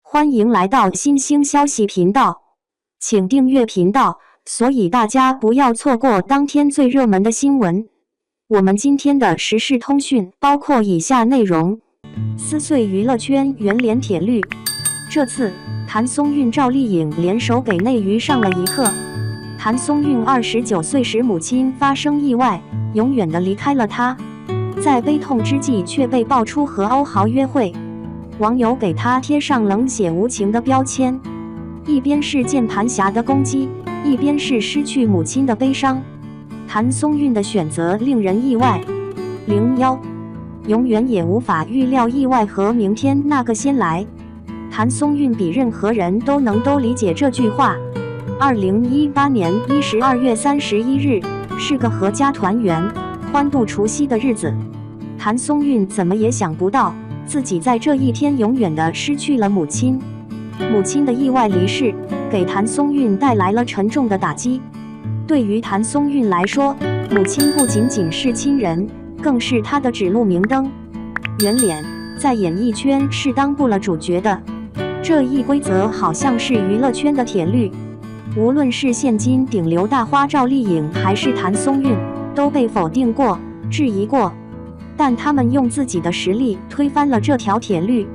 欢迎来到新兴消息频道，请订阅频道，所以大家不要错过当天最热门的新闻。我们今天的时事通讯包括以下内容：撕碎娱乐圈圆脸铁律，这次谭松韵、赵丽颖联手给内娱上了一课。谭松韵29岁时母亲发生意外，永远地离开了她，在悲痛之际却被爆出和欧豪约会。网友给他贴上冷血无情的标签，一边是键盘侠的攻击，一边是失去母亲的悲伤。谭松韵的选择令人意外。01，永远也无法预料意外和明天那个先来。谭松韵比任何人都能理解这句话。2018年12月31日是个阖家团圆、欢度除夕的日子。谭松韵怎么也想不到，自己在这一天永远地失去了母亲。母亲的意外离世，给谭松韵带来了沉重的打击。对于谭松韵来说，母亲不仅仅是亲人，更是她的指路明灯。圆脸在演艺圈是当不了主角的，这一规则好像是娱乐圈的铁律。无论是现今顶流大花赵丽颖，还是谭松韵，都被否定过、质疑过。但他们用自己的实力推翻了这条铁律，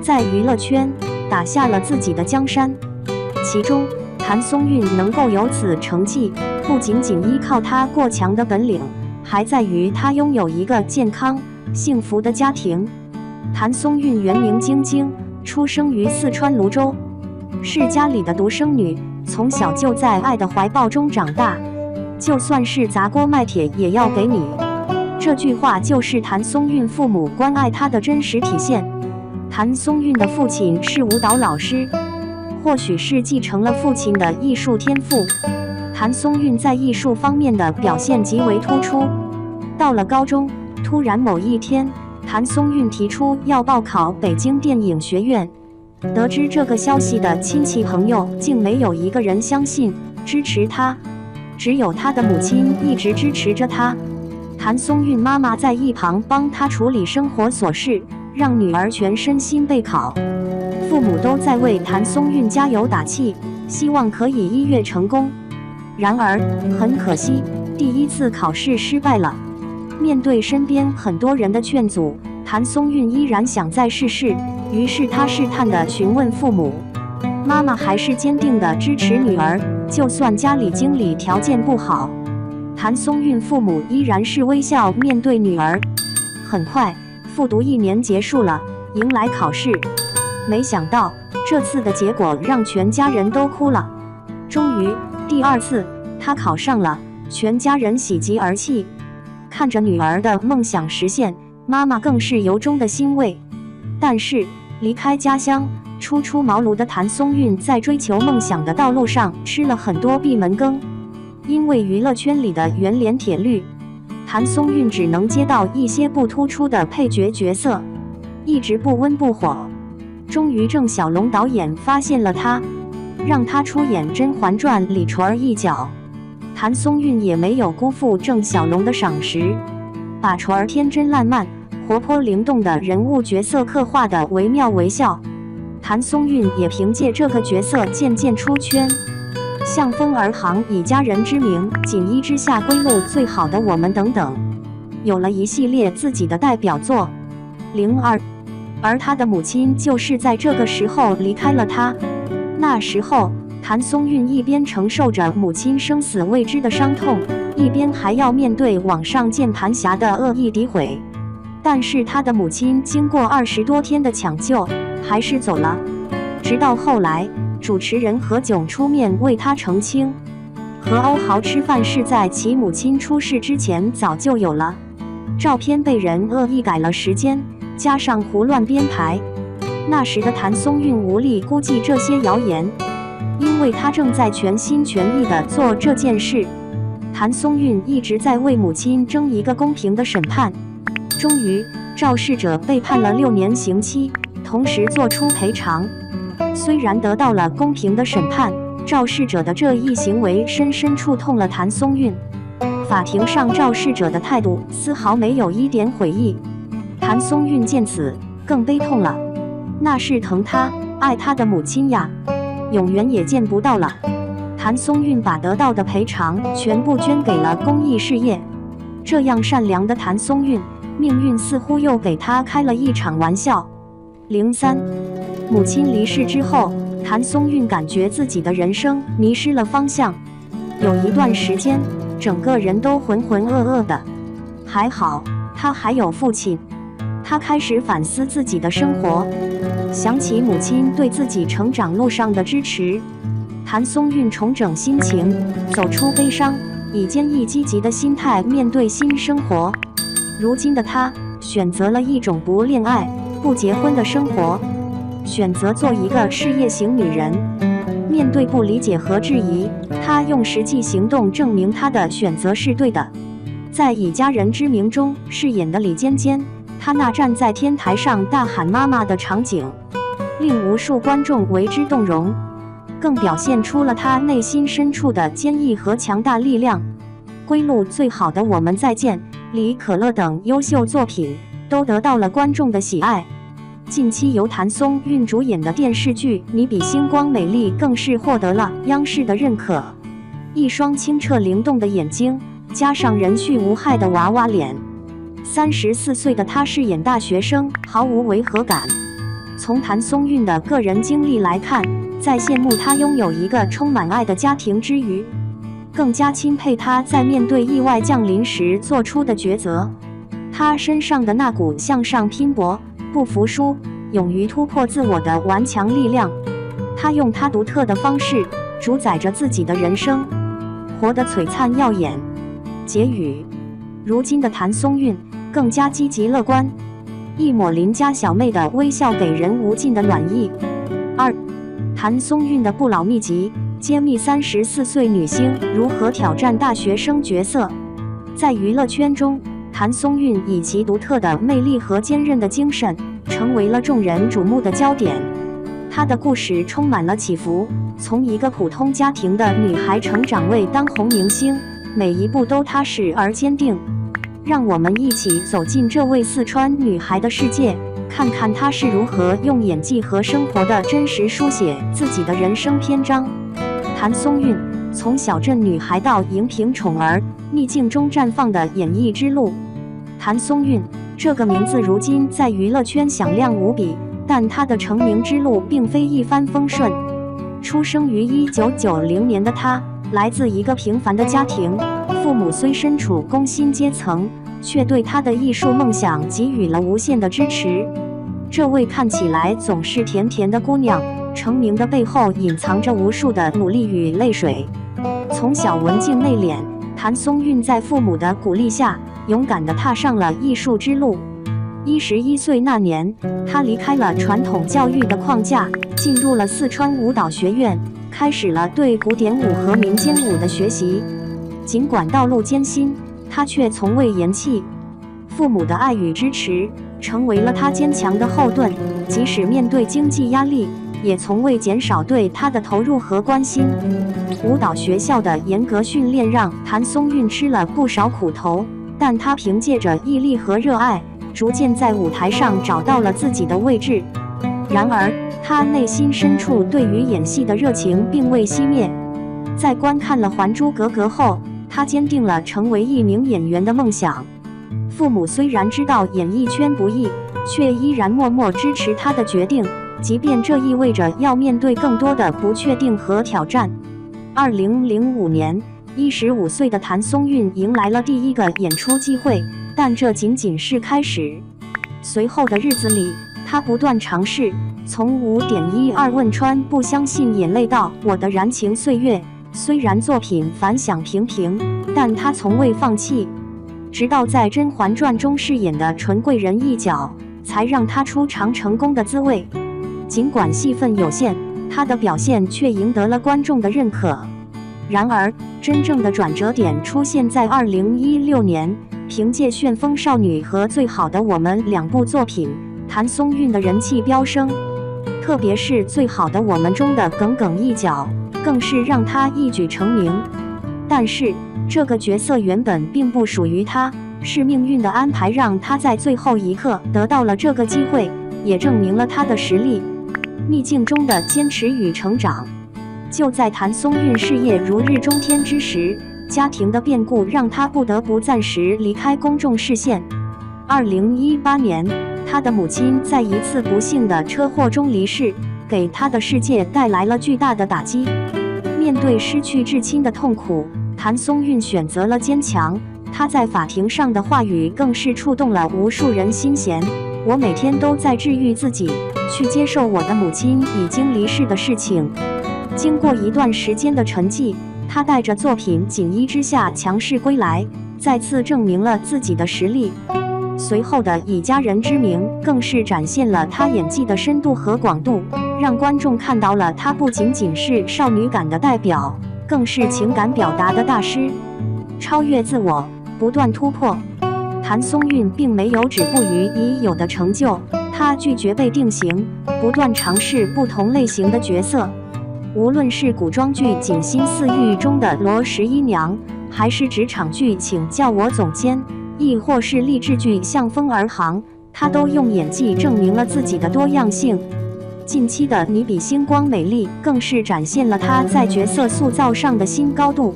在娱乐圈打下了自己的江山。其中，谭松韵能够有此成绩，不仅仅依靠她过强的本领，还在于她拥有一个健康、幸福的家庭。谭松韵原名晶晶，出生于四川泸州，是家里的独生女，从小就在爱的怀抱中长大。就算是砸锅卖铁也要给你。这句话就是谭松韵父母关爱她的真实体现。谭松韵的父亲是舞蹈老师，或许是继承了父亲的艺术天赋，谭松韵在艺术方面的表现极为突出。到了高中，突然某一天，谭松韵提出要报考北京电影学院。得知这个消息的亲戚朋友竟没有一个人相信、支持她，只有她的母亲一直支持着她。谭松韵妈妈在一旁帮她处理生活琐事，让女儿全身心备考。父母都在为谭松韵加油打气，希望可以一跃成功。然而，很可惜，第一次考试失败了。面对身边很多人的劝阻，谭松韵依然想再试试，于是她试探地询问父母。妈妈还是坚定地支持女儿，就算家里经济条件不好，谭松韵父母依然是微笑面对女儿。很快，复读1年结束了，迎来考试。没想到，这次的结果让全家人都哭了。终于，第2次，她考上了，全家人喜极而泣。看着女儿的梦想实现，妈妈更是由衷的欣慰。但是，离开家乡，初出茅庐的谭松韵在追求梦想的道路上吃了很多闭门羹。因为娱乐圈里的圆脸铁律，谭松韵只能接到一些不突出的配角角色，一直不温不火。终于郑晓龙导演发现了她，让她出演《甄嬛传》里纯儿一角。谭松韵也没有辜负郑晓龙的赏识，把纯儿天真烂漫、活泼灵动的人物角色刻画得惟妙惟肖。谭松韵也凭借这个角色渐渐出圈。向风而航，以家人之名，锦衣之下归路，最好的我们等等，有了一系列自己的代表作。02，而他的母亲就是在这个时候离开了他。那时候，谭松韵一边承受着母亲生死未知的伤痛，一边还要面对网上键盘侠的恶意诋毁。但是他的母亲经过20多天的抢救，还是走了。直到后来，主持人何炅出面为他澄清，和欧豪吃饭是在其母亲出事之前早就有了，照片被人恶意改了时间，加上胡乱编排。那时的谭松韵无力估计这些谣言，因为她正在全心全意地做这件事。谭松韵一直在为母亲争一个公平的审判。终于，肇事者被判了6年刑期，同时做出赔偿。虽然得到了公平的审判，肇事者的这一行为深深触痛了谭松韵。法庭上肇事者的态度丝毫没有一点悔意。谭松韵见此更悲痛了，那是疼她，爱他的母亲呀，永远也见不到了。谭松韵把得到的赔偿全部捐给了公益事业。这样善良的谭松韵，命运似乎又给他开了一场玩笑。03，母亲离世之后，谭松韵感觉自己的人生迷失了方向，有一段时间，整个人都浑浑噩噩的。还好，他还有父亲。他开始反思自己的生活，想起母亲对自己成长路上的支持。谭松韵重整心情，走出悲伤，以坚毅积极的心态面对新生活。如今的她选择了一种不恋爱、不结婚的生活，选择做一个事业型女人。面对不理解和质疑，她用实际行动证明她的选择是对的。在以家人之名中饰演的李尖尖，她那站在天台上大喊妈妈的场景，令无数观众为之动容，更表现出了她内心深处的坚毅和强大力量。归路最好的我们再见、李可乐等优秀作品都得到了观众的喜爱。近期由谭松韵主演的电视剧《你比星光美丽》更是获得了央视的认可。一双清澈灵动的眼睛，加上人畜无害的娃娃脸，34岁的她饰演大学生毫无违和感。从谭松韵的个人经历来看，在羡慕她拥有一个充满爱的家庭之余，更加钦佩她在面对意外降临时做出的抉择。她身上的那股向上拼搏、不服输、勇于突破自我的顽强力量，她用她独特的方式主宰着自己的人生，活得璀璨耀眼。结语：如今的谭松韵更加积极乐观，一抹邻家小妹的微笑给人无尽的暖意。2. 谭松韵的不老秘籍，揭秘34岁女星如何挑战大学生角色。在娱乐圈中，谭松韵以其独特的魅力和坚韧的精神，成为了众人瞩目的焦点。她的故事充满了起伏，从一个普通家庭的女孩成长为当红明星，每一步都踏实而坚定。让我们一起走进这位四川女孩的世界，看看她是如何用演技和生活的真实书写自己的人生篇章。谭松韵从小镇女孩到荧屏宠儿，逆境中绽放的演艺之路。谭松韵这个名字如今在娱乐圈响亮无比，但她的成名之路并非一帆风顺。出生于1990年的她，来自一个平凡的家庭，父母虽身处工薪阶层，却对她的艺术梦想给予了无限的支持。这位看起来总是甜甜的姑娘，成名的背后隐藏着无数的努力与泪水。从小文静内敛，谭松韵在父母的鼓励下，勇敢地踏上了艺术之路。11岁那年，她离开了传统教育的框架，进入了四川舞蹈学院，开始了对古典舞和民间舞的学习。尽管道路艰辛，她却从未言弃。父母的爱与支持，成为了她坚强的后盾，即使面对经济压力，也从未减少对她的投入和关心。舞蹈学校的严格训练让谭松韵吃了不少苦头，但她凭借着毅力和热爱，逐渐在舞台上找到了自己的位置。然而，她内心深处对于演戏的热情并未熄灭。在观看了《还珠格格》后，她坚定了成为一名演员的梦想。父母虽然知道演艺圈不易，却依然默默支持她的决定，即便这意味着要面对更多的不确定和挑战。2005年，15岁的谭松韵迎来了第一个演出机会，但这仅仅是开始。随后的日子里，她不断尝试，从5.12汶川不相信眼泪到我的燃情岁月，虽然作品反响平平，但她从未放弃。直到在《甄嬛传》中饰演的纯贵人一角，才让她出尝成功的滋味。尽管戏份有限，她的表现却赢得了观众的认可。然而，真正的转折点出现在2016年，凭借《旋风少女》和《最好的我们》2部作品，谭松韵的人气飙升。特别是《最好的我们》中的耿耿一角，更是让她一举成名。但是，这个角色原本并不属于她，是命运的安排让她在最后一刻得到了这个机会，也证明了她的实力。逆境中的坚持与成长。就在谭松韵事业如日中天之时，家庭的变故让她不得不暂时离开公众视线。2018年，她的母亲在一次不幸的车祸中离世，给她的世界带来了巨大的打击。面对失去至亲的痛苦，谭松韵选择了坚强。她在法庭上的话语更是触动了无数人心弦。我每天都在治愈自己，去接受我的母亲已经离世的事情。经过一段时间的沉寂，她带着作品《锦衣之下》强势归来，再次证明了自己的实力。随后的《以家人之名》更是展现了她演技的深度和广度，让观众看到了她不仅仅是少女感的代表，更是情感表达的大师。超越自我，不断突破。谭松韵并没有止步于已有的成就，她拒绝被定型，不断尝试不同类型的角色。无论是古装剧《锦心似玉》中的罗11娘，还是职场剧《请叫我总监》，亦或是励志剧《向风而航》，她都用演技证明了自己的多样性。近期的《你比星光美丽》更是展现了她在角色塑造上的新高度。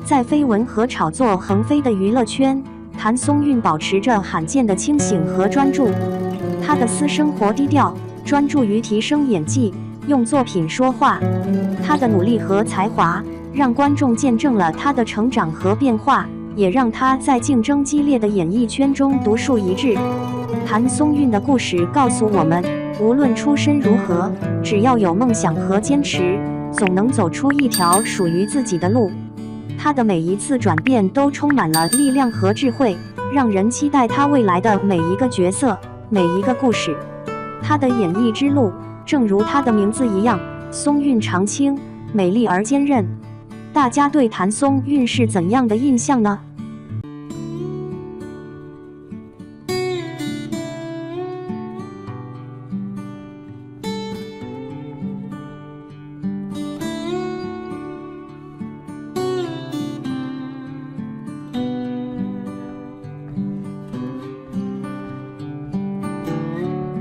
在绯闻和炒作横飞的娱乐圈，谭松韵保持着罕见的清醒和专注。她的私生活低调，专注于提升演技，用作品说话。她的努力和才华让观众见证了她的成长和变化，也让她在竞争激烈的演艺圈中独树一帜。谭松韵的故事告诉我们，无论出身如何，只要有梦想和坚持，总能走出一条属于自己的路。她的每一次转变都充满了力量和智慧，让人期待她未来的每一个角色，每一个故事。她的演艺之路正如她的名字一样，松韵长青，美丽而坚韧。大家对谭松韵是怎样的印象呢？